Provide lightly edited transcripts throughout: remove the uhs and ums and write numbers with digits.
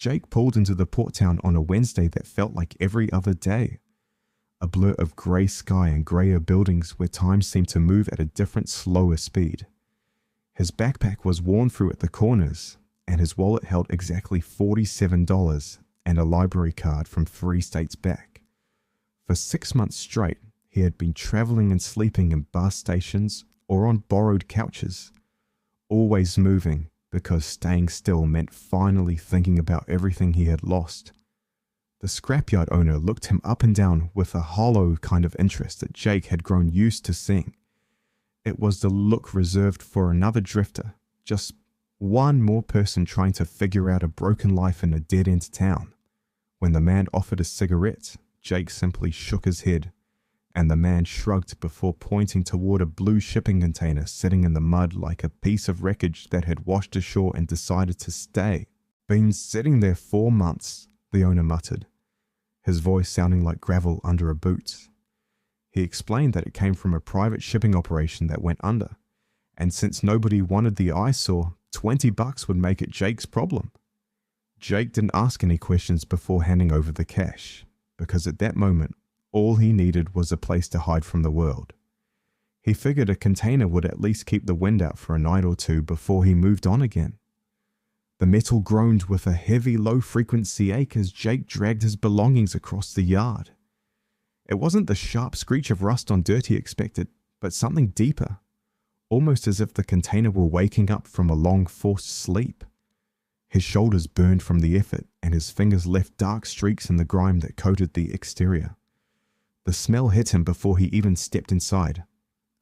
Jake pulled into the port town on a Wednesday that felt like every other day. A blur of grey sky and greyer buildings where time seemed to move at a different, slower speed. His backpack was worn through at the corners, and his wallet held exactly $47 and a library card from 3 states back. For 6 months straight, he had been traveling and sleeping in bus stations or on borrowed couches, always moving because staying still meant finally thinking about everything he had lost. The scrapyard owner looked him up and down with a hollow kind of interest that Jake had grown used to seeing. It was the look reserved for another drifter, just one more person trying to figure out a broken life in a dead-end town. When the man offered a cigarette, Jake simply shook his head, and the man shrugged before pointing toward a blue shipping container sitting in the mud like a piece of wreckage that had washed ashore and decided to stay. "Been sitting there 4 months, the owner muttered, his voice sounding like gravel under a boot. He explained that it came from a private shipping operation that went under, and since nobody wanted the eyesore, $20 would make it Jake's problem. Jake didn't ask any questions before handing over the cash, because at that moment, all he needed was a place to hide from the world. He figured a container would at least keep the wind out for a night or two before he moved on again. The metal groaned with a heavy, low-frequency ache as Jake dragged his belongings across the yard. It wasn't the sharp screech of rust on dirt he expected, but something deeper, almost as if the container were waking up from a long, forced sleep. His shoulders burned from the effort, and his fingers left dark streaks in the grime that coated the exterior. The smell hit him before he even stepped inside.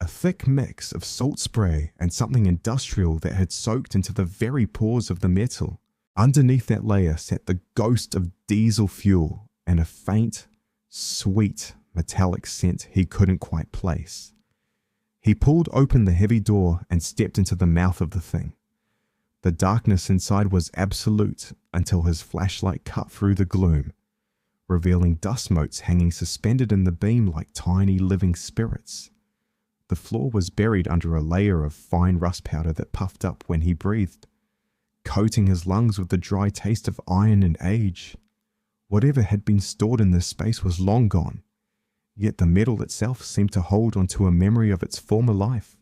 A thick mix of salt spray and something industrial that had soaked into the very pores of the metal. Underneath that layer sat the ghost of diesel fuel and a faint, sweet, metallic scent he couldn't quite place. He pulled open the heavy door and stepped into the mouth of the thing. The darkness inside was absolute until his flashlight cut through the gloom, revealing dust motes hanging suspended in the beam like tiny living spirits. The floor was buried under a layer of fine rust powder that puffed up when he breathed, coating his lungs with the dry taste of iron and age. Whatever had been stored in this space was long gone, yet the metal itself seemed to hold onto a memory of its former life.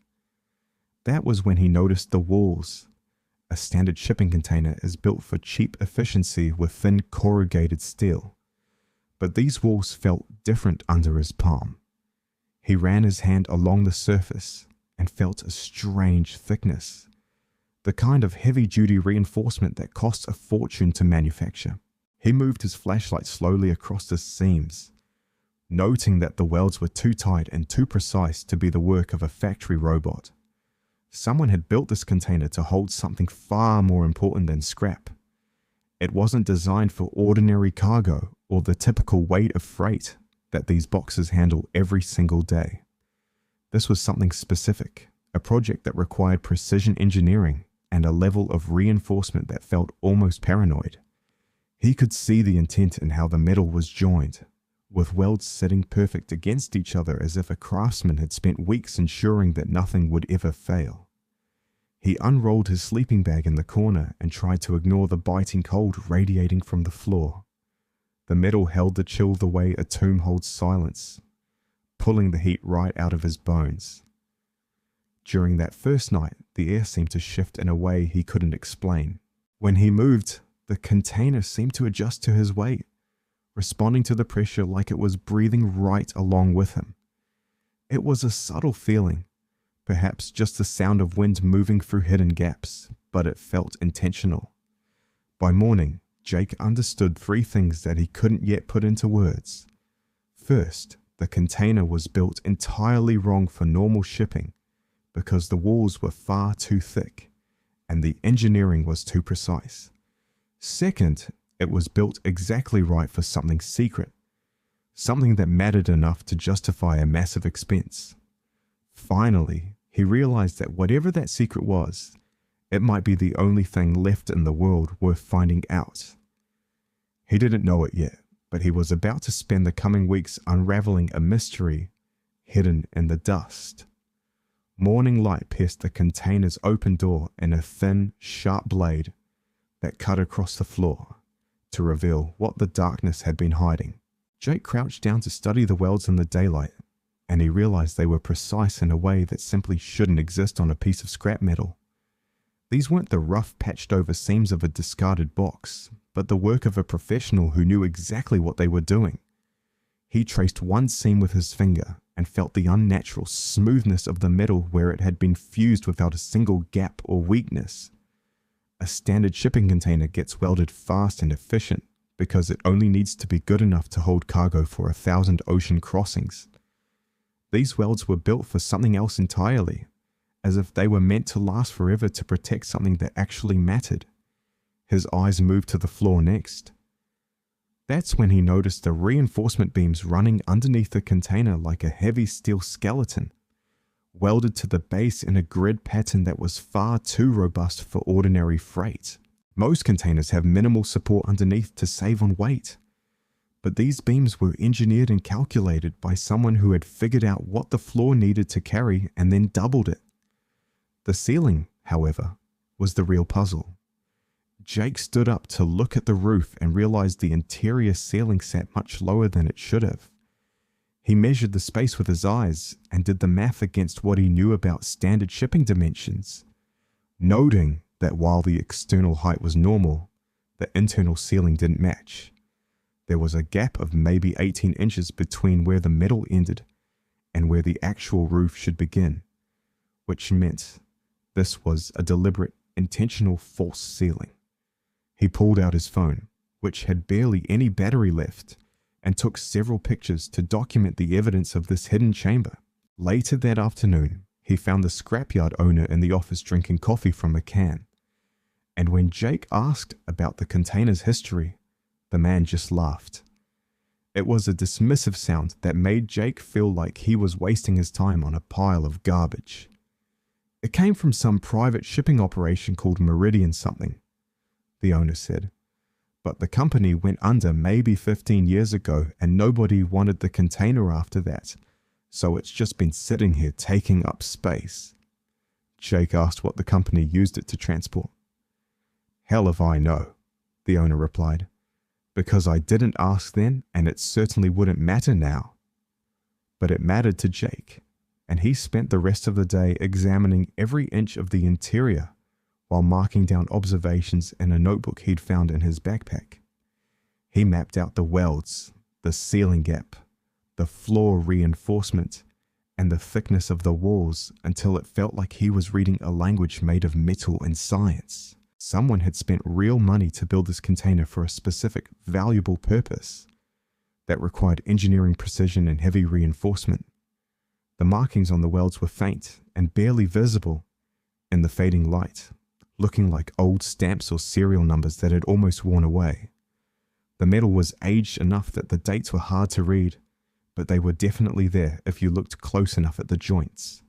That was when he noticed the walls. A standard shipping container is built for cheap efficiency with thin corrugated steel, but these walls felt different under his palm. He ran his hand along the surface and felt a strange thickness, the kind of heavy-duty reinforcement that costs a fortune to manufacture. He moved his flashlight slowly across the seams, noting that the welds were too tight and too precise to be the work of a factory robot. Someone had built this container to hold something far more important than scrap. It wasn't designed for ordinary cargo or the typical weight of freight that these boxes handle every single day. This was something specific, a project that required precision engineering and a level of reinforcement that felt almost paranoid. He could see the intent in how the metal was joined, with welds sitting perfect against each other as if a craftsman had spent weeks ensuring that nothing would ever fail. He unrolled his sleeping bag in the corner and tried to ignore the biting cold radiating from the floor. The metal held the chill the way a tomb holds silence, pulling the heat right out of his bones. During that first night, the air seemed to shift in a way he couldn't explain. When he moved, the container seemed to adjust to his weight, responding to the pressure like it was breathing right along with him. It was a subtle feeling, perhaps just the sound of wind moving through hidden gaps, but it felt intentional. By morning, Jake understood 3 things that he couldn't yet put into words. First, the container was built entirely wrong for normal shipping because the walls were far too thick and the engineering was too precise. Second, it was built exactly right for something secret, something that mattered enough to justify a massive expense. Finally, he realized that whatever that secret was, it might be the only thing left in the world worth finding out. He didn't know it yet, but he was about to spend the coming weeks unraveling a mystery hidden in the dust. Morning light pierced the container's open door in a thin, sharp blade that cut across the floor, to reveal what the darkness had been hiding. Jake crouched down to study the welds in the daylight, and he realized they were precise in a way that simply shouldn't exist on a piece of scrap metal. These weren't the rough, patched-over seams of a discarded box, but the work of a professional who knew exactly what they were doing. He traced one seam with his finger and felt the unnatural smoothness of the metal where it had been fused without a single gap or weakness. A standard shipping container gets welded fast and efficient because it only needs to be good enough to hold cargo for 1,000 ocean crossings. These welds were built for something else entirely, as if they were meant to last forever to protect something that actually mattered. His eyes moved to the floor next. That's when he noticed the reinforcement beams running underneath the container like a heavy steel skeleton, welded to the base in a grid pattern that was far too robust for ordinary freight. Most containers have minimal support underneath to save on weight, but these beams were engineered and calculated by someone who had figured out what the floor needed to carry and then doubled it. The ceiling, however, was the real puzzle. Jake stood up to look at the roof and realized the interior ceiling sat much lower than it should have. He measured the space with his eyes and did the math against what he knew about standard shipping dimensions, noting that while the external height was normal, the internal ceiling didn't match. There was a gap of maybe 18 inches between where the metal ended and where the actual roof should begin, which meant this was a deliberate, intentional false ceiling. He pulled out his phone, which had barely any battery left, and took several pictures to document the evidence of this hidden chamber. Later that afternoon, he found the scrapyard owner in the office drinking coffee from a can. And when Jake asked about the container's history, the man just laughed. It was a dismissive sound that made Jake feel like he was wasting his time on a pile of garbage. It came from some private shipping operation called Meridian something, the owner said. But the company went under maybe 15 years ago and nobody wanted the container after that, so it's just been sitting here taking up space. Jake asked what the company used it to transport. Hell if I know, the owner replied, because I didn't ask then and it certainly wouldn't matter now. But it mattered to Jake, and he spent the rest of the day examining every inch of the interior while marking down observations in a notebook he'd found in his backpack. He mapped out the welds, the ceiling gap, the floor reinforcement, and the thickness of the walls until it felt like he was reading a language made of metal and science. Someone had spent real money to build this container for a specific, valuable purpose that required engineering precision and heavy reinforcement. The markings on the welds were faint and barely visible in the fading light, looking like old stamps or serial numbers that had almost worn away. The metal was aged enough that the dates were hard to read, but they were definitely there if you looked close enough at the joints.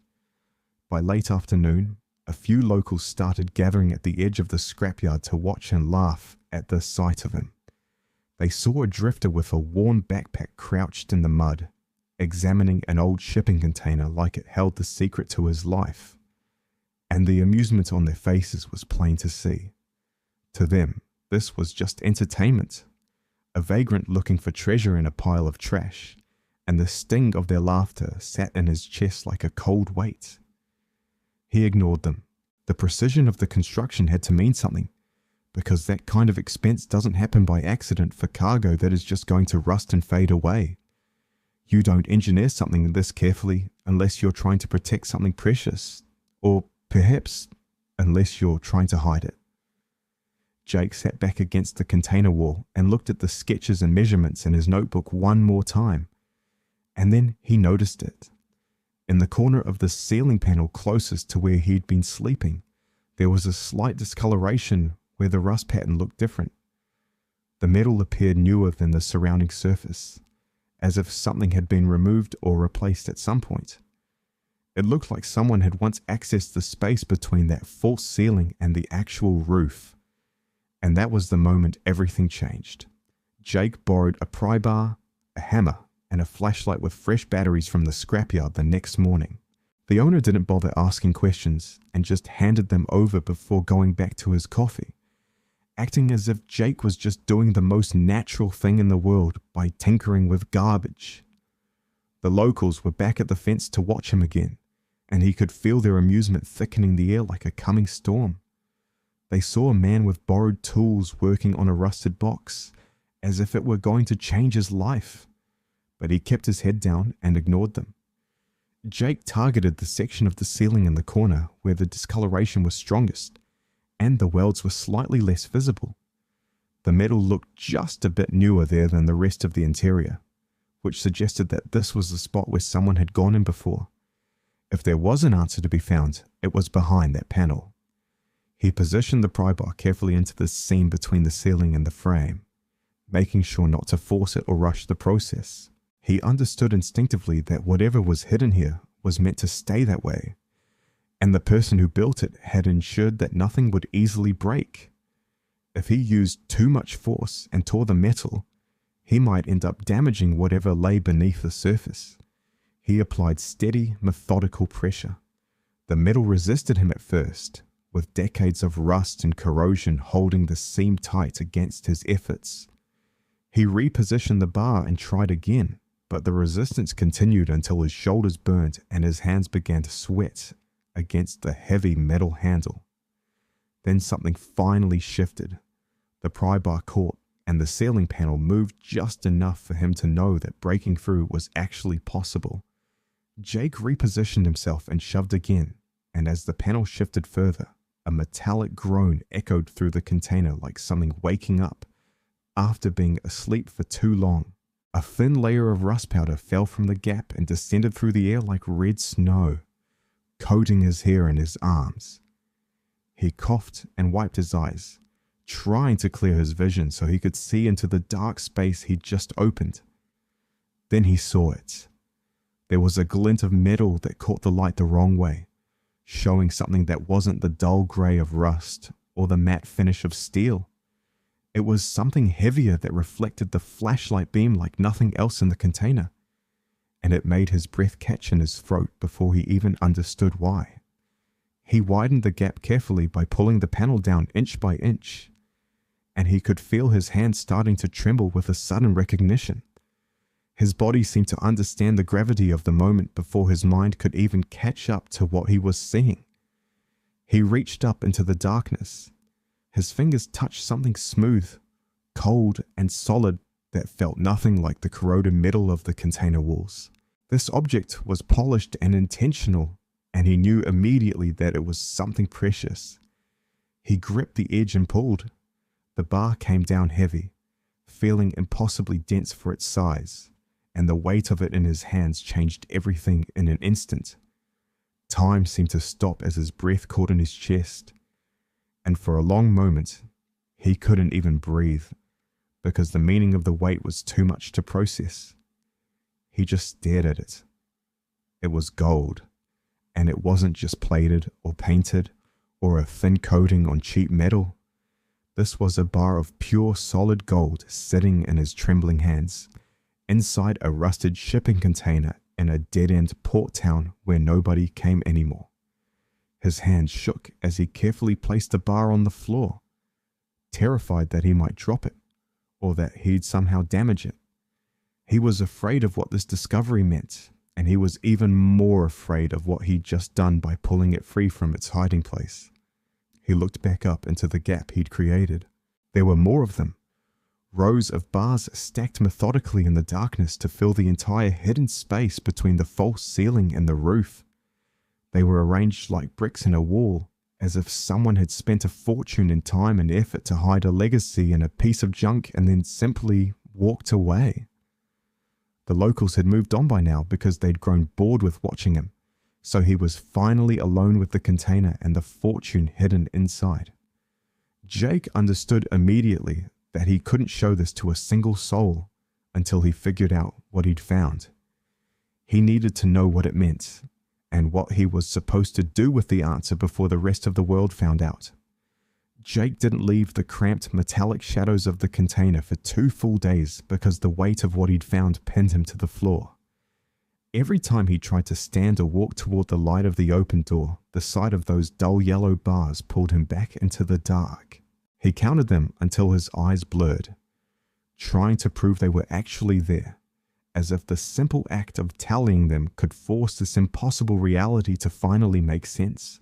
By late afternoon, a few locals started gathering at the edge of the scrapyard to watch and laugh at the sight of him. They saw a drifter with a worn backpack crouched in the mud, examining an old shipping container like it held the secret to his life. And the amusement on their faces was plain to see. To them, this was just entertainment, a vagrant looking for treasure in a pile of trash, and the sting of their laughter sat in his chest like a cold weight. He ignored them. The precision of the construction had to mean something, because that kind of expense doesn't happen by accident for cargo that is just going to rust and fade away. You don't engineer something this carefully unless you're trying to protect something precious, or perhaps unless you're trying to hide it. Jake sat back against the container wall and looked at the sketches and measurements in his notebook one more time, and then he noticed it. In the corner of the ceiling panel closest to where he'd been sleeping, there was a slight discoloration where the rust pattern looked different. The metal appeared newer than the surrounding surface, as if something had been removed or replaced at some point. It looked like someone had once accessed the space between that false ceiling and the actual roof. And that was the moment everything changed. Jake borrowed a pry bar, a hammer, and a flashlight with fresh batteries from the scrapyard the next morning. The owner didn't bother asking questions and just handed them over before going back to his coffee. acting as if Jake was just doing the most natural thing in the world by tinkering with garbage. The locals were back at the fence to watch him again, and he could feel their amusement thickening the air like a coming storm. They saw a man with borrowed tools working on a rusted box, as if it were going to change his life, but he kept his head down and ignored them. Jake targeted the section of the ceiling in the corner where the discoloration was strongest, and the welds were slightly less visible. The metal looked just a bit newer there than the rest of the interior, which suggested that this was the spot where someone had gone in before. If there was an answer to be found, it was behind that panel. He positioned the pry bar carefully into the seam between the ceiling and the frame, making sure not to force it or rush the process. He understood instinctively that whatever was hidden here was meant to stay that way, and the person who built it had ensured that nothing would easily break. If he used too much force and tore the metal, he might end up damaging whatever lay beneath the surface. He applied steady, methodical pressure. The metal resisted him at first, with decades of rust and corrosion holding the seam tight against his efforts. He repositioned the bar and tried again, but the resistance continued until his shoulders burned and his hands began to sweat against the heavy metal handle. Then something finally shifted. The pry bar caught, and the ceiling panel moved just enough for him to know that breaking through was actually possible. Jake repositioned himself and shoved again, and as the panel shifted further, a metallic groan echoed through the container like something waking up after being asleep for too long. A thin layer of rust powder fell from the gap and descended through the air like red snow, coating his hair and his arms. He coughed and wiped his eyes, trying to clear his vision so he could see into the dark space he'd just opened. Then he saw it. There was a glint of metal that caught the light the wrong way, showing something that wasn't the dull grey of rust or the matte finish of steel. It was something heavier that reflected the flashlight beam like nothing else in the container, and it made his breath catch in his throat before he even understood why. He widened the gap carefully by pulling the panel down inch by inch, and he could feel his hands starting to tremble with a sudden recognition. His body seemed to understand the gravity of the moment before his mind could even catch up to what he was seeing. He reached up into the darkness. His fingers touched something smooth, cold, and solid that felt nothing like the corroded metal of the container walls. This object was polished and intentional, and he knew immediately that it was something precious. He gripped the edge and pulled. The bar came down heavy, feeling impossibly dense for its size, and the weight of it in his hands changed everything in an instant. Time seemed to stop as his breath caught in his chest, and for a long moment, he couldn't even breathe because the meaning of the weight was too much to process. He just stared at it. It was gold, and it wasn't just plated or painted or a thin coating on cheap metal. This was a bar of pure solid gold sitting in his trembling hands, inside a rusted shipping container in a dead-end port town where nobody came anymore. His hands shook as he carefully placed the bar on the floor, terrified that he might drop it, or that he'd somehow damage it. He was afraid of what this discovery meant, and he was even more afraid of what he'd just done by pulling it free from its hiding place. He looked back up into the gap he'd created. There were more of them, rows of bars stacked methodically in the darkness to fill the entire hidden space between the false ceiling and the roof. They were arranged like bricks in a wall, as if someone had spent a fortune in time and effort to hide a legacy in a piece of junk and then simply walked away. The locals had moved on by now because they'd grown bored with watching him, so he was finally alone with the container and the fortune hidden inside. Jake understood immediately that he couldn't show this to a single soul until he figured out what he'd found. He needed to know what it meant, and what he was supposed to do with the answer before the rest of the world found out. Jake didn't leave the cramped metallic shadows of the container for 2 full days because the weight of what he'd found pinned him to the floor. Every time he tried to stand or walk toward the light of the open door, the sight of those dull yellow bars pulled him back into the dark. He counted them until his eyes blurred, trying to prove they were actually there, as if the simple act of tallying them could force this impossible reality to finally make sense.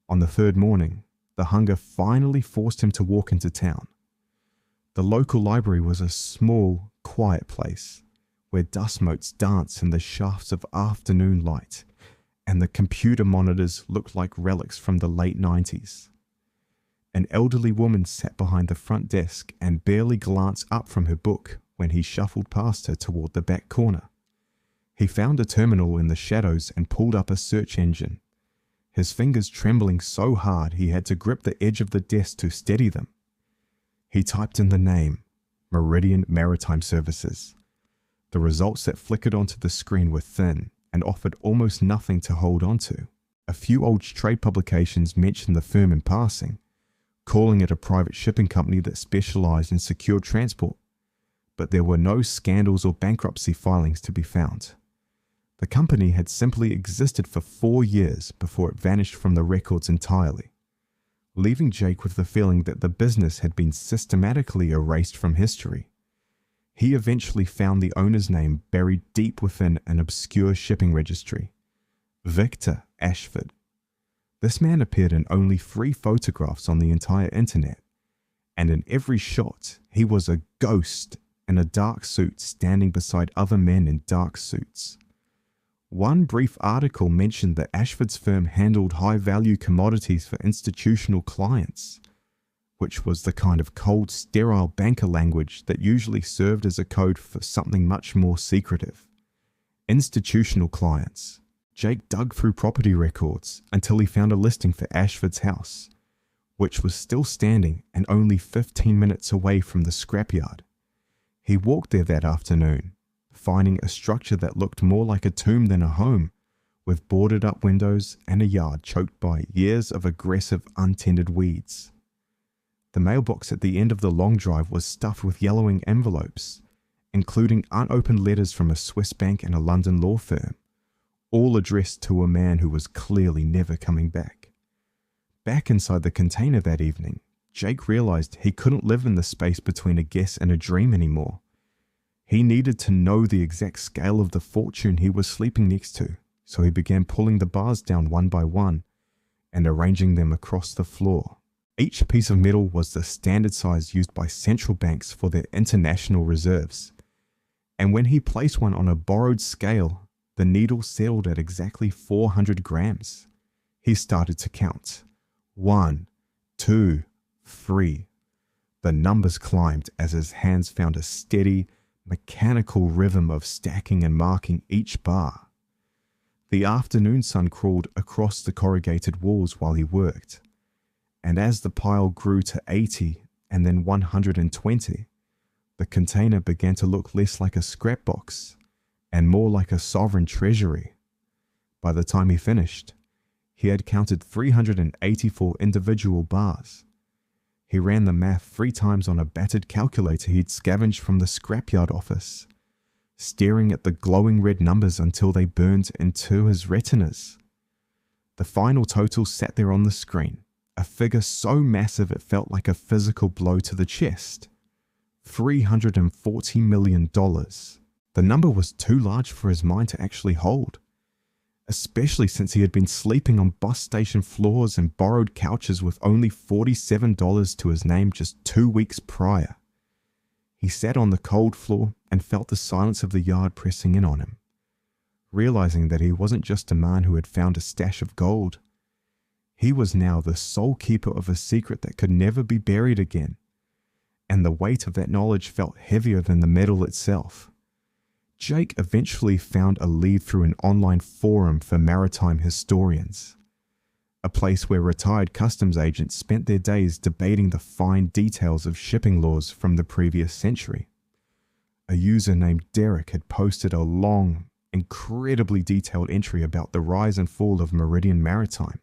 On the third morning, the hunger finally forced him to walk into town. The local library was a small, quiet place where dust motes danced in the shafts of afternoon light, and the computer monitors looked like relics from the late 90s. An elderly woman sat behind the front desk and barely glanced up from her book when he shuffled past her toward the back corner. He found a terminal in the shadows and pulled up a search engine, his fingers trembling so hard he had to grip the edge of the desk to steady them. He typed in the name, Meridian Maritime Services. The results that flickered onto the screen were thin and offered almost nothing to hold onto. A few old trade publications mentioned the firm in passing, calling it a private shipping company that specialized in secure transport, but there were no scandals or bankruptcy filings to be found. The company had simply existed for 4 years before it vanished from the records entirely, leaving Jake with the feeling that the business had been systematically erased from history. He eventually found the owner's name buried deep within an obscure shipping registry, Victor Ashford. This man appeared in only 3 photographs on the entire internet, and in every shot he was a ghost in a dark suit standing beside other men in dark suits. One brief article mentioned that Ashford's firm handled high-value commodities for institutional clients, which was the kind of cold, sterile banker language that usually served as a code for something much more secretive. Institutional clients. Jake dug through property records until he found a listing for Ashford's house, which was still standing and only 15 minutes away from the scrapyard. He walked there that afternoon, finding a structure that looked more like a tomb than a home, with boarded up windows and a yard choked by years of aggressive untended weeds. The mailbox at the end of the long drive was stuffed with yellowing envelopes, including unopened letters from a Swiss bank and a London law firm, all addressed to a man who was clearly never coming back. Back inside the container that evening, Jake realized he couldn't live in the space between a guess and a dream anymore. He needed to know the exact scale of the fortune he was sleeping next to, so he began pulling the bars down one by one and arranging them across the floor. Each piece of metal was the standard size used by central banks for their international reserves, and when he placed one on a borrowed scale, the needle settled at exactly 400 grams. He started to count. 1, 2, 3. The numbers climbed as his hands found a steady, mechanical rhythm of stacking and marking each bar. The afternoon sun crawled across the corrugated walls while he worked, and as the pile grew to 80 and then 120, the container began to look less like a scrap box and more like a sovereign treasury. By the time he finished, he had counted 384 individual bars. He ran the math 3 times on a battered calculator he'd scavenged from the scrapyard office, staring at the glowing red numbers until they burned into his retinas. The final total sat there on the screen, a figure so massive it felt like a physical blow to the chest. $340 million. The number was too large for his mind to actually hold, especially since he had been sleeping on bus station floors and borrowed couches with only $47 to his name just 2 weeks prior. He sat on the cold floor and felt the silence of the yard pressing in on him, realizing that he wasn't just a man who had found a stash of gold. He was now the sole keeper of a secret that could never be buried again, and the weight of that knowledge felt heavier than the metal itself. Jake eventually found a lead through an online forum for maritime historians, a place where retired customs agents spent their days debating the fine details of shipping laws from the previous century. A user named Derek had posted a long, incredibly detailed entry about the rise and fall of Meridian Maritime,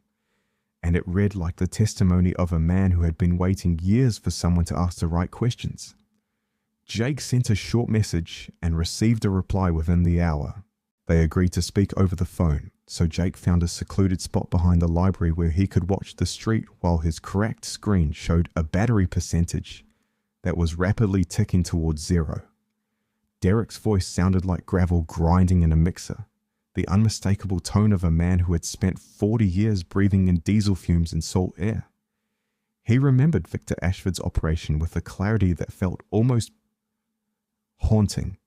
and it read like the testimony of a man who had been waiting years for someone to ask the right questions. Jake sent a short message and received a reply within the hour. They agreed to speak over the phone, so Jake found a secluded spot behind the library where he could watch the street while his cracked screen showed a battery percentage that was rapidly ticking towards 0. Derek's voice sounded like gravel grinding in a mixer, the unmistakable tone of a man who had spent 40 years breathing in diesel fumes and salt air. He remembered Victor Ashford's operation with a clarity that felt almost haunting,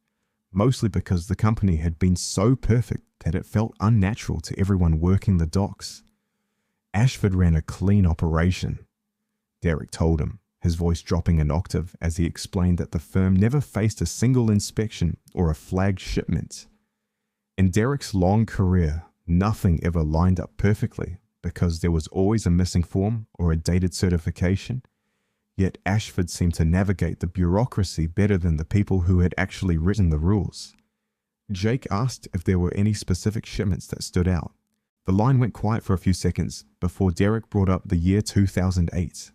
mostly because the company had been so perfect that it felt unnatural to everyone working the docks. Ashford ran a clean operation, Derek told him, his voice dropping an octave as he explained that the firm never faced a single inspection or a flagged shipment. In Derek's long career, nothing ever lined up perfectly because there was always a missing form or a dated certification, yet Ashford seemed to navigate the bureaucracy better than the people who had actually written the rules. Jake asked if there were any specific shipments that stood out. The line went quiet for a few seconds before Derek brought up the year 2008,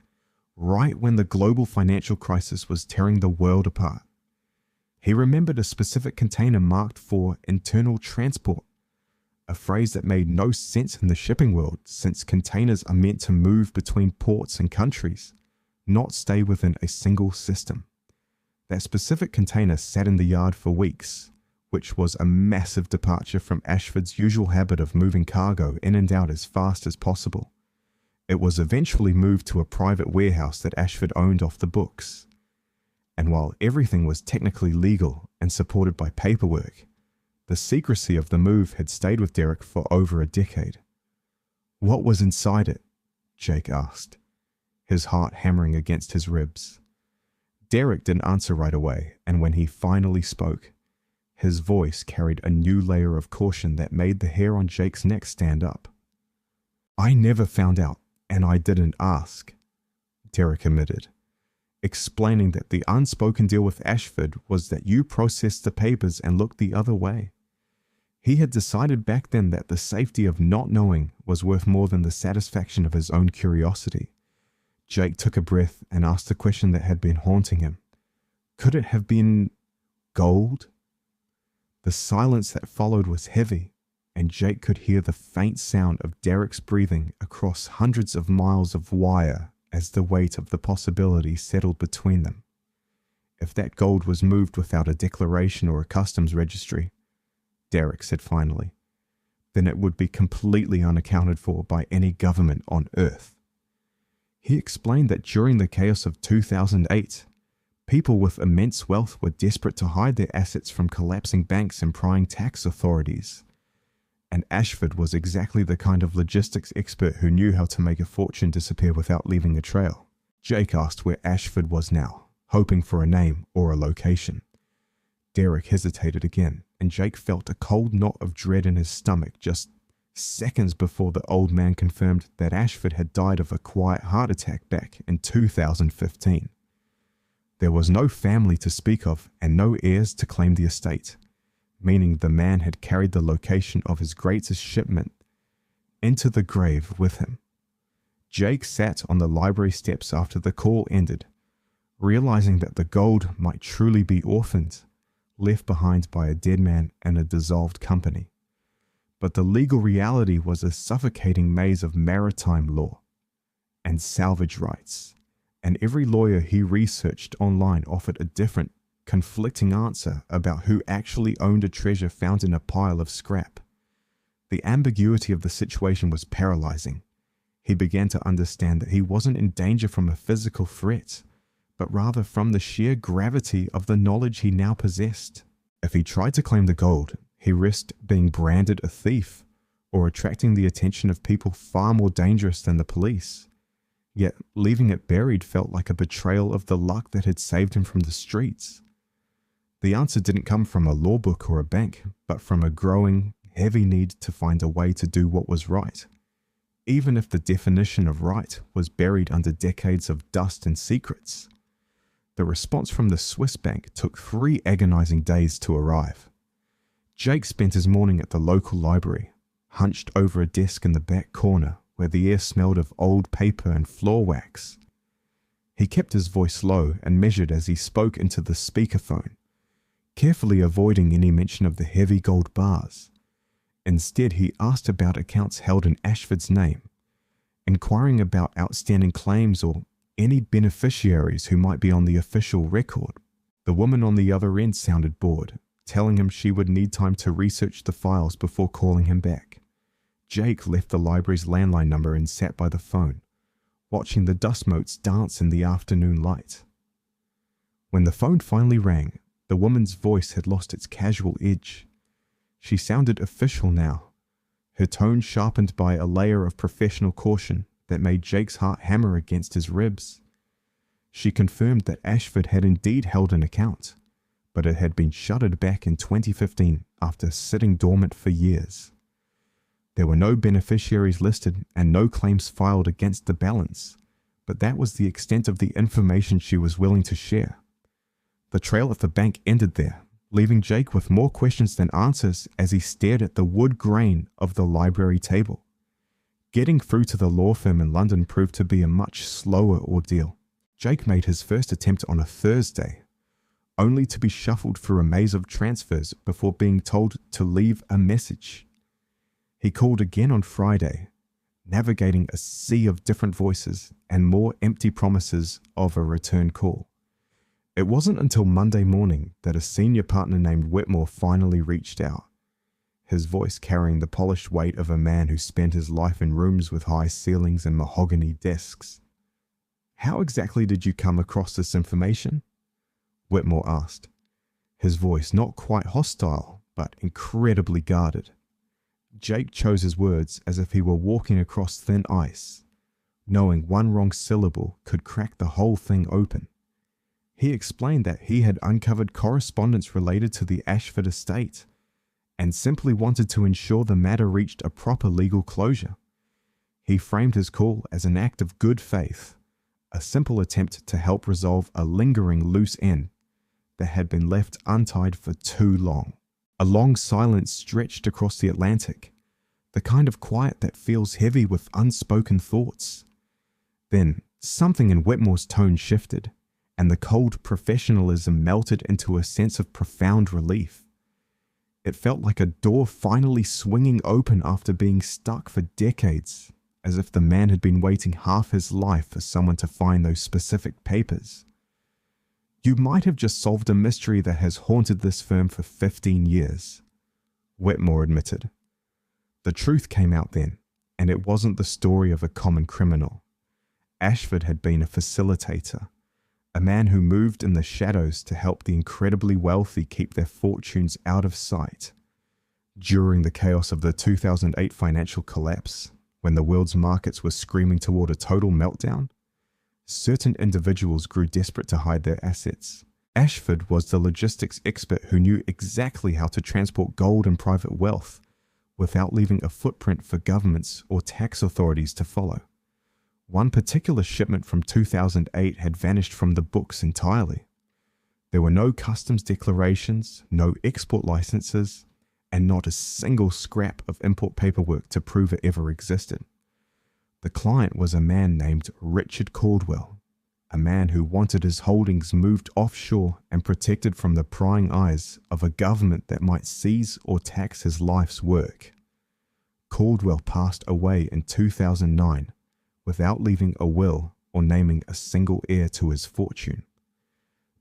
right when the global financial crisis was tearing the world apart. He remembered a specific container marked for internal transport, a phrase that made no sense in the shipping world since containers are meant to move between ports and countries, not stay within a single system. That specific container sat in the yard for weeks, which was a massive departure from Ashford's usual habit of moving cargo in and out as fast as possible. It was eventually moved to a private warehouse that Ashford owned off the books. And while everything was technically legal and supported by paperwork, the secrecy of the move had stayed with Derek for over a decade. What was inside it? Jake asked, his heart hammering against his ribs. Derek didn't answer right away, and when he finally spoke, his voice carried a new layer of caution that made the hair on Jake's neck stand up. "I never found out, and I didn't ask," Derek admitted, explaining that the unspoken deal with Ashford was that you processed the papers and looked the other way. He had decided back then that the safety of not knowing was worth more than the satisfaction of his own curiosity. Jake took a breath and asked the question that had been haunting him. Could it have been gold? The silence that followed was heavy, and Jake could hear the faint sound of Derek's breathing across hundreds of miles of wire as the weight of the possibility settled between them. If that gold was moved without a declaration or a customs registry, Derek said finally, then it would be completely unaccounted for by any government on Earth. He explained that during the chaos of 2008, people with immense wealth were desperate to hide their assets from collapsing banks and prying tax authorities. And Ashford was exactly the kind of logistics expert who knew how to make a fortune disappear without leaving a trail. Jake asked where Ashford was now, hoping for a name or a location. Derek hesitated again, and Jake felt a cold knot of dread in his stomach just seconds before the old man confirmed that Ashford had died of a quiet heart attack back in 2015. There was no family to speak of and no heirs to claim the estate, meaning the man had carried the location of his greatest shipment into the grave with him. Jake sat on the library steps after the call ended, realizing that the gold might truly be orphaned, left behind by a dead man and a dissolved company. But the legal reality was a suffocating maze of maritime law and salvage rights, and every lawyer he researched online offered a different, conflicting answer about who actually owned a treasure found in a pile of scrap. The ambiguity of the situation was paralyzing. He began to understand that he wasn't in danger from a physical threat, but rather from the sheer gravity of the knowledge he now possessed. If he tried to claim the gold, he risked being branded a thief or attracting the attention of people far more dangerous than the police. Yet leaving it buried felt like a betrayal of the luck that had saved him from the streets. The answer didn't come from a law book or a bank, but from a growing, heavy need to find a way to do what was right, even if the definition of right was buried under decades of dust and secrets. The response from the Swiss bank took 3 agonizing days to arrive. Jake spent his morning at the local library, hunched over a desk in the back corner where the air smelled of old paper and floor wax. He kept his voice low and measured as he spoke into the speakerphone, carefully avoiding any mention of the heavy gold bars, Instead, he asked about accounts held in Ashford's name, inquiring about outstanding claims or any beneficiaries who might be on the official record. The woman on the other end sounded bored, telling him she would need time to research the files before calling him back. Jake left the library's landline number and sat by the phone, watching the dust motes dance in the afternoon light. When the phone finally rang, the woman's voice had lost its casual edge. She sounded official now, her tone sharpened by a layer of professional caution that made Jake's heart hammer against his ribs. She confirmed that Ashford had indeed held an account, but it had been shuttered back in 2015 after sitting dormant for years. There were no beneficiaries listed and no claims filed against the balance, but that was the extent of the information she was willing to share. The trail at the bank ended there, leaving Jake with more questions than answers as he stared at the wood grain of the library table. Getting through to the law firm in London proved to be a much slower ordeal. Jake made his first attempt on a Thursday, only to be shuffled through a maze of transfers before being told to leave a message. He called again on Friday, navigating a sea of different voices and more empty promises of a return call. It wasn't until Monday morning that a senior partner named Whitmore finally reached out, his voice carrying the polished weight of a man who spent his life in rooms with high ceilings and mahogany desks. "How exactly did you come across this information?" Whitmore asked, his voice not quite hostile, but incredibly guarded. Jake chose his words as if he were walking across thin ice, knowing one wrong syllable could crack the whole thing open. He explained that he had uncovered correspondence related to the Ashford estate and simply wanted to ensure the matter reached a proper legal closure. He framed his call as an act of good faith, a simple attempt to help resolve a lingering loose end that had been left untied for too long. A long silence stretched across the Atlantic, the kind of quiet that feels heavy with unspoken thoughts. Then something in Whitmore's tone shifted, and the cold professionalism melted into a sense of profound relief. It felt like a door finally swinging open after being stuck for decades, as if the man had been waiting half his life for someone to find those specific papers. "You might have just solved a mystery that has haunted this firm for 15 years, Whitmore admitted. The truth came out then, and it wasn't the story of a common criminal. Ashford had been a facilitator, a man who moved in the shadows to help the incredibly wealthy keep their fortunes out of sight. During the chaos of the 2008 financial collapse, when the world's markets were screaming toward a total meltdown, certain individuals grew desperate to hide their assets. Ashford was the logistics expert who knew exactly how to transport gold and private wealth without leaving a footprint for governments or tax authorities to follow. One particular shipment from 2008 had vanished from the books entirely. There were no customs declarations, no export licenses, and not a single scrap of import paperwork to prove it ever existed. The client was a man named Richard Caldwell, a man who wanted his holdings moved offshore and protected from the prying eyes of a government that might seize or tax his life's work. Caldwell passed away in 2009 without leaving a will or naming a single heir to his fortune.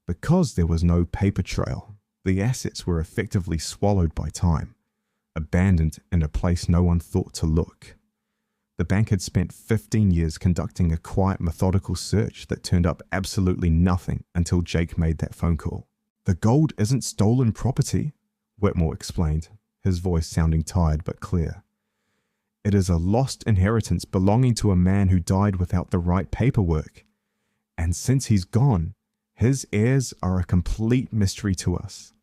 Because there was no paper trail, the assets were effectively swallowed by time, abandoned in a place no one thought to look. The bank had spent 15 years conducting a quiet, methodical search that turned up absolutely nothing until Jake made that phone call. "The gold isn't stolen property," Whitmore explained, his voice sounding tired but clear. "It is a lost inheritance belonging to a man who died without the right paperwork. And since he's gone, his heirs are a complete mystery to us."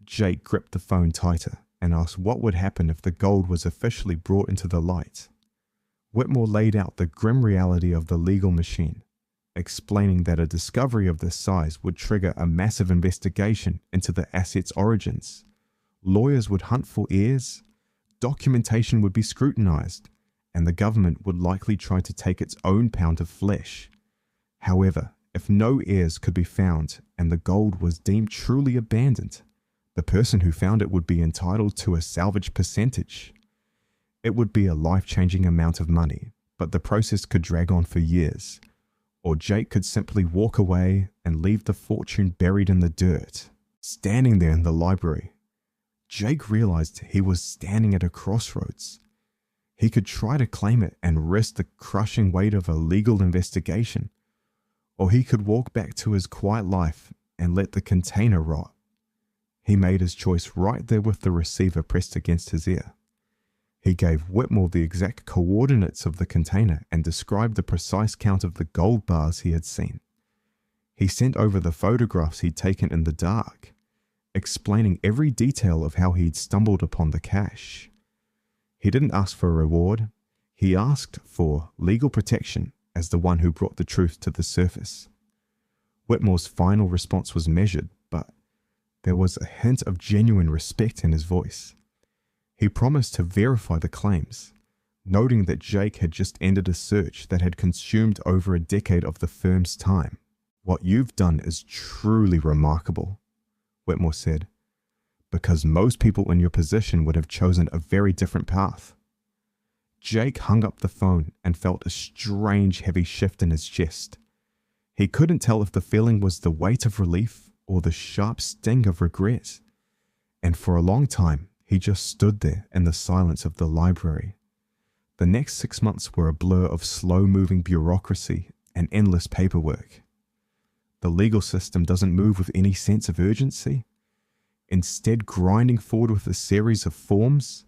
Jake gripped the phone tighter and asked what would happen if the gold was officially brought into the light. Whitmore laid out the grim reality of the legal machine, explaining that a discovery of this size would trigger a massive investigation into the asset's origins. Lawyers would hunt for heirs, documentation would be scrutinized, and the government would likely try to take its own pound of flesh. However, if no heirs could be found and the gold was deemed truly abandoned, The person who found it would be entitled to a salvage percentage. It would be a life-changing amount of money, but the process could drag on for years, or Jake could simply walk away and leave the fortune buried in the dirt. Standing there in the library, Jake realized he was standing at a crossroads. He could try to claim it and risk the crushing weight of a legal investigation, or he could walk back to his quiet life and let the container rot. He made his choice right there with the receiver pressed against his ear. He gave Whitmore the exact coordinates of the container and described the precise count of the gold bars he had seen. He sent over the photographs he'd taken in the dark, explaining every detail of how he'd stumbled upon the cash. He didn't ask for a reward. He asked for legal protection as the one who brought the truth to the surface. Whitmore's final response was measured, but there was a hint of genuine respect in his voice. He promised to verify the claims, noting that Jake had just ended a search that had consumed over a decade of the firm's time. "What you've done is truly remarkable," Whitmore said, "because most people in your position would have chosen a very different path." Jake hung up the phone and felt a strange heavy shift in his chest. He couldn't tell if the feeling was the weight of relief or the sharp sting of regret. And for a long time, he just stood there in the silence of the library. The next 6 months were a blur of slow-moving bureaucracy and endless paperwork. The legal system doesn't move with any sense of urgency, instead grinding forward with a series of forms,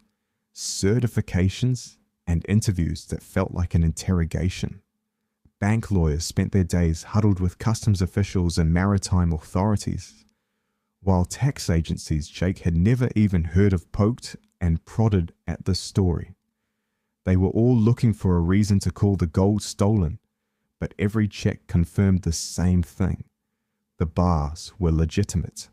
certifications, and interviews that felt like an interrogation. Bank lawyers spent their days huddled with customs officials and maritime authorities, while tax agencies Jake had never even heard of poked and prodded at the story. They were all looking for a reason to call the gold stolen, but every check confirmed the same thing. The bars were legitimate,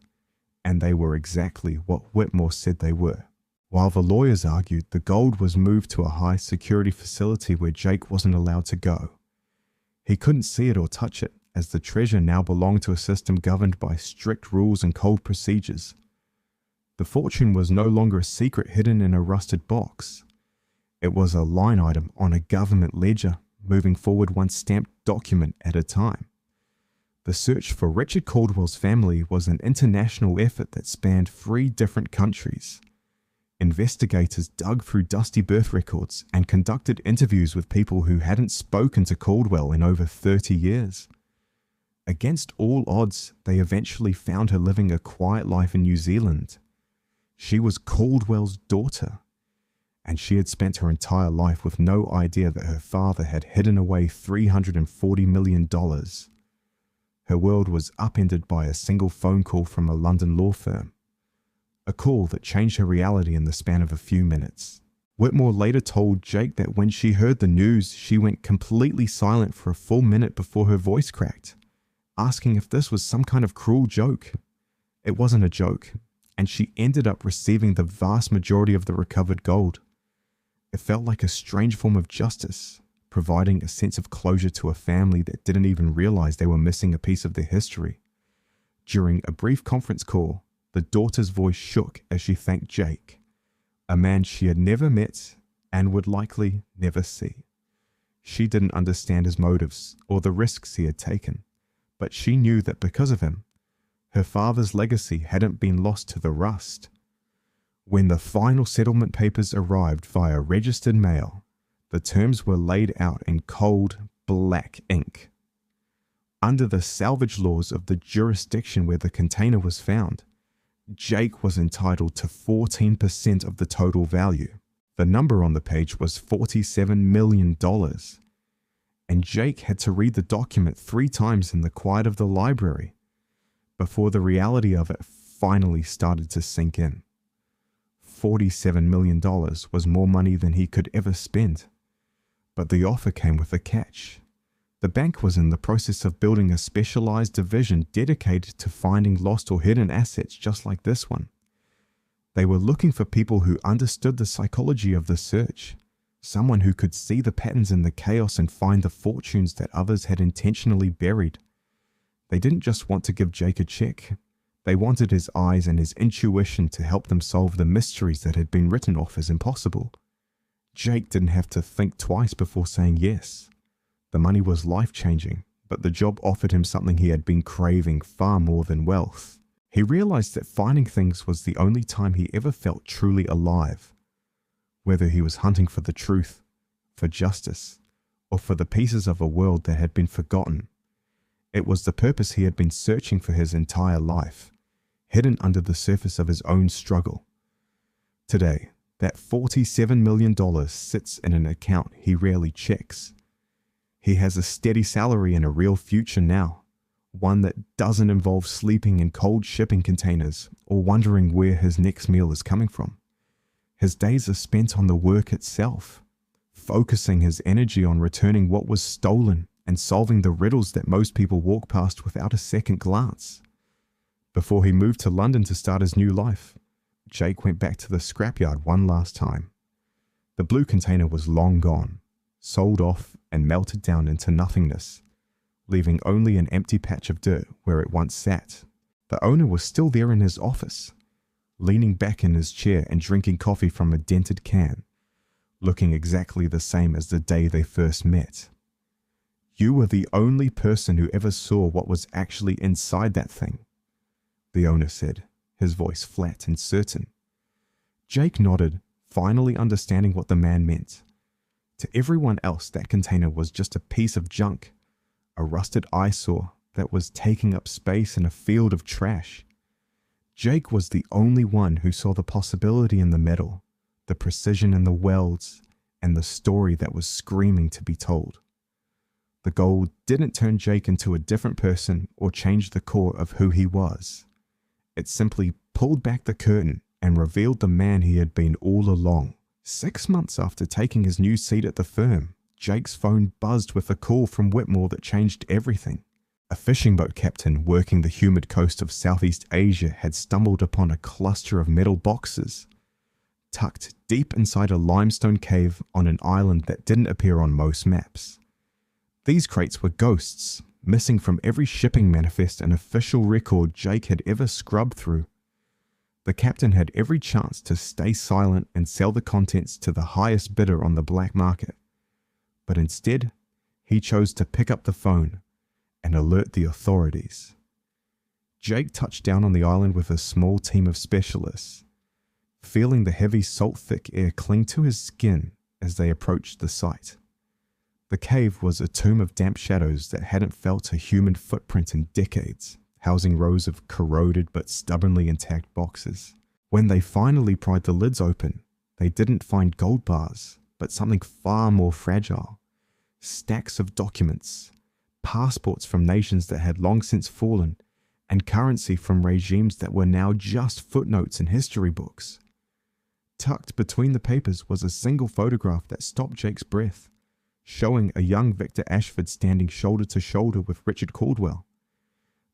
and they were exactly what Whitmore said they were. While the lawyers argued, the gold was moved to a high-security facility where Jake wasn't allowed to go. He couldn't see it or touch it, as the treasure now belonged to a system governed by strict rules and cold procedures. The fortune was no longer a secret hidden in a rusted box. It was a line item on a government ledger, moving forward one stamped document at a time. The search for Richard Caldwell's family was an international effort that spanned 3 different countries. Investigators dug through dusty birth records and conducted interviews with people who hadn't spoken to Caldwell in over 30 years. Against all odds, they eventually found her living a quiet life in New Zealand. She was Caldwell's daughter, and she had spent her entire life with no idea that her father had hidden away $340 million. Her world was upended by a single phone call from a London law firm, a call that changed her reality in the span of a few minutes. Whitmore later told Jake that when she heard the news, she went completely silent for a full minute before her voice cracked, asking if this was some kind of cruel joke. It wasn't a joke, and she ended up receiving the vast majority of the recovered gold. It felt like a strange form of justice, providing a sense of closure to a family that didn't even realize they were missing a piece of their history. During a brief conference call, the daughter's voice shook as she thanked Jake, a man she had never met and would likely never see. She didn't understand his motives or the risks he had taken, but she knew that because of him, her father's legacy hadn't been lost to the rust. When the final settlement papers arrived via registered mail, the terms were laid out in cold, black ink. Under the salvage laws of the jurisdiction where the container was found, Jake was entitled to 14% of the total value. The number on the page was $47 million, and Jake had to read the document 3 times in the quiet of the library before the reality of it finally started to sink in. $47 million was more money than he could ever spend. But the offer came with a catch. The bank was in the process of building a specialized division dedicated to finding lost or hidden assets just like this one. They were looking for people who understood the psychology of the search, someone who could see the patterns in the chaos and find the fortunes that others had intentionally buried. They didn't just want to give Jake a check. They wanted his eyes and his intuition to help them solve the mysteries that had been written off as impossible. Jake didn't have to think twice before saying yes. The money was life-changing, but the job offered him something he had been craving far more than wealth. He realized that finding things was the only time he ever felt truly alive. Whether he was hunting for the truth, for justice, or for the pieces of a world that had been forgotten, it was the purpose he had been searching for his entire life, hidden under the surface of his own struggle. Today, that $47 million sits in an account he rarely checks. He has a steady salary and a real future now, one that doesn't involve sleeping in cold shipping containers or wondering where his next meal is coming from. His days are spent on the work itself, focusing his energy on returning what was stolen and solving the riddles that most people walk past without a second glance. Before he moved to London to start his new life, Jake went back to the scrapyard one last time. The blue container was long gone, sold off and melted down into nothingness, leaving only an empty patch of dirt where it once sat. The owner was still there in his office, leaning back in his chair and drinking coffee from a dented can, looking exactly the same as the day they first met. "You were the only person who ever saw what was actually inside that thing," the owner said, his voice flat and certain. Jake nodded, finally understanding what the man meant. To everyone else, that container was just a piece of junk, a rusted eyesore that was taking up space in a field of trash. Jake was the only one who saw the possibility in the metal, the precision in the welds, and the story that was screaming to be told. The gold didn't turn Jake into a different person or change the core of who he was. It simply pulled back the curtain and revealed the man he had been all along. 6 months after taking his new seat at the firm, Jake's phone buzzed with a call from Whitmore that changed everything. A fishing boat captain working the humid coast of Southeast Asia had stumbled upon a cluster of metal boxes, tucked deep inside a limestone cave on an island that didn't appear on most maps. These crates were ghosts, missing from every shipping manifest and official record Jake had ever scrubbed through. The captain had every chance to stay silent and sell the contents to the highest bidder on the black market. But instead, he chose to pick up the phone and alert the authorities. Jake touched down on the island with a small team of specialists, feeling the heavy salt-thick air cling to his skin as they approached the site. The cave was a tomb of damp shadows that hadn't felt a human footprint in decades, housing rows of corroded but stubbornly intact boxes. When they finally pried the lids open, they didn't find gold bars, but something far more fragile. Stacks of documents, passports from nations that had long since fallen, and currency from regimes that were now just footnotes in history books. Tucked between the papers was a single photograph that stopped Jake's breath, showing a young Victor Ashford standing shoulder to shoulder with Richard Caldwell.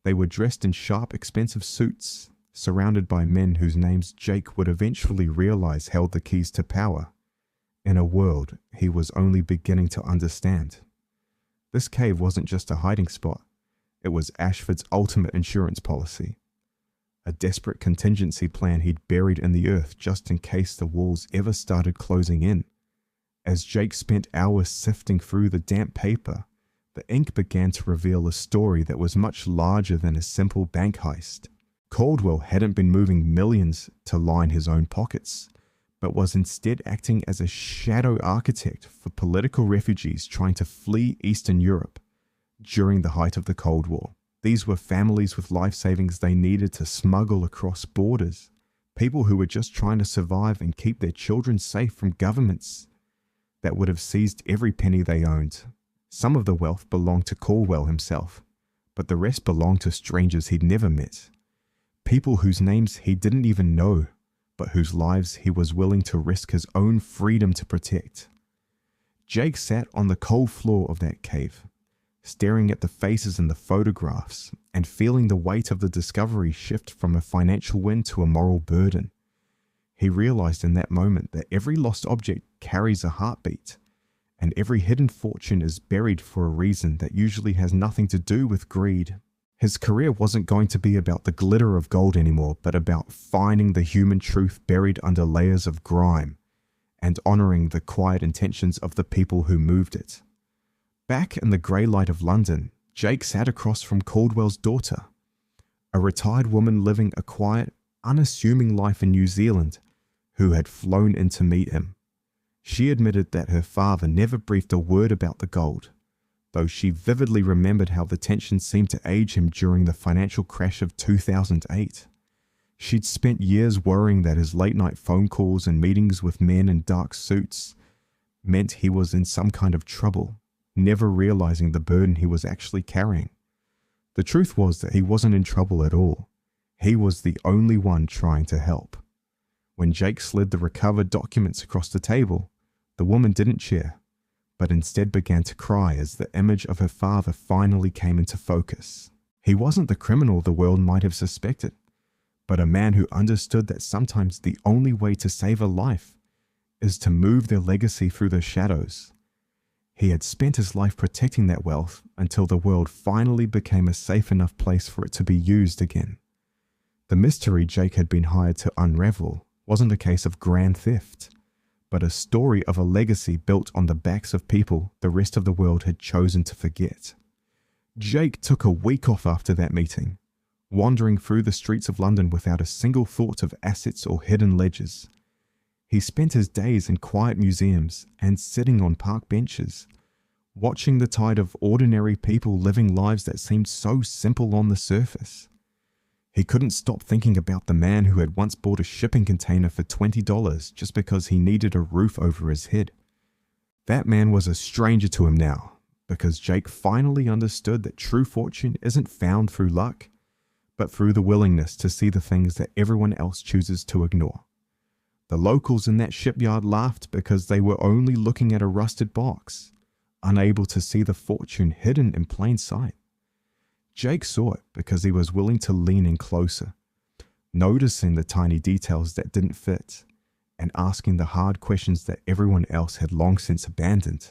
They were dressed in sharp, expensive suits, surrounded by men whose names Jake would eventually realize held the keys to power, in a world he was only beginning to understand. This cave wasn't just a hiding spot, it was Ashford's ultimate insurance policy. A desperate contingency plan he'd buried in the earth just in case the walls ever started closing in. As Jake spent hours sifting through the damp paper, the ink began to reveal a story that was much larger than a simple bank heist. Caldwell hadn't been moving millions to line his own pockets, but was instead acting as a shadow architect for political refugees trying to flee Eastern Europe during the height of the Cold War. These were families with life savings they needed to smuggle across borders, people who were just trying to survive and keep their children safe from governments that would have seized every penny they owned. Some of the wealth belonged to Caldwell himself, but the rest belonged to strangers he'd never met. People whose names he didn't even know, but whose lives he was willing to risk his own freedom to protect. Jake sat on the cold floor of that cave, staring at the faces in the photographs and feeling the weight of the discovery shift from a financial win to a moral burden. He realized in that moment that every lost object carries a heartbeat, and every hidden fortune is buried for a reason that usually has nothing to do with greed. His career wasn't going to be about the glitter of gold anymore, but about finding the human truth buried under layers of grime and honoring the quiet intentions of the people who moved it. Back in the grey light of London, Jake sat across from Caldwell's daughter, a retired woman living a quiet, unassuming life in New Zealand, who had flown in to meet him. She admitted that her father never breathed a word about the gold, though she vividly remembered how the tension seemed to age him during the financial crash of 2008. She'd spent years worrying that his late-night phone calls and meetings with men in dark suits meant he was in some kind of trouble, never realizing the burden he was actually carrying. The truth was that he wasn't in trouble at all. He was the only one trying to help. When Jake slid the recovered documents across the table, the woman didn't cheer, but instead began to cry as the image of her father finally came into focus. He wasn't the criminal the world might have suspected, but a man who understood that sometimes the only way to save a life is to move their legacy through the shadows. He had spent his life protecting that wealth until the world finally became a safe enough place for it to be used again. The mystery Jake had been hired to unravel wasn't a case of grand theft, but a story of a legacy built on the backs of people the rest of the world had chosen to forget. Jake took a week off after that meeting, wandering through the streets of London without a single thought of assets or hidden ledgers. He spent his days in quiet museums and sitting on park benches, watching the tide of ordinary people living lives that seemed so simple on the surface. He couldn't stop thinking about the man who had once bought a shipping container for $20 just because he needed a roof over his head. That man was a stranger to him now, because Jake finally understood that true fortune isn't found through luck, but through the willingness to see the things that everyone else chooses to ignore. The locals in that shipyard laughed because they were only looking at a rusted box, unable to see the fortune hidden in plain sight. Jake saw it because he was willing to lean in closer, noticing the tiny details that didn't fit, and asking the hard questions that everyone else had long since abandoned.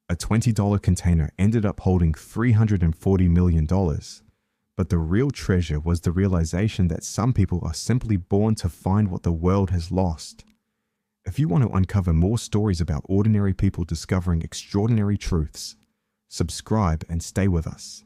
A $20 container ended up holding $340 million, but the real treasure was the realization that some people are simply born to find what the world has lost. If you want to uncover more stories about ordinary people discovering extraordinary truths, subscribe and stay with us.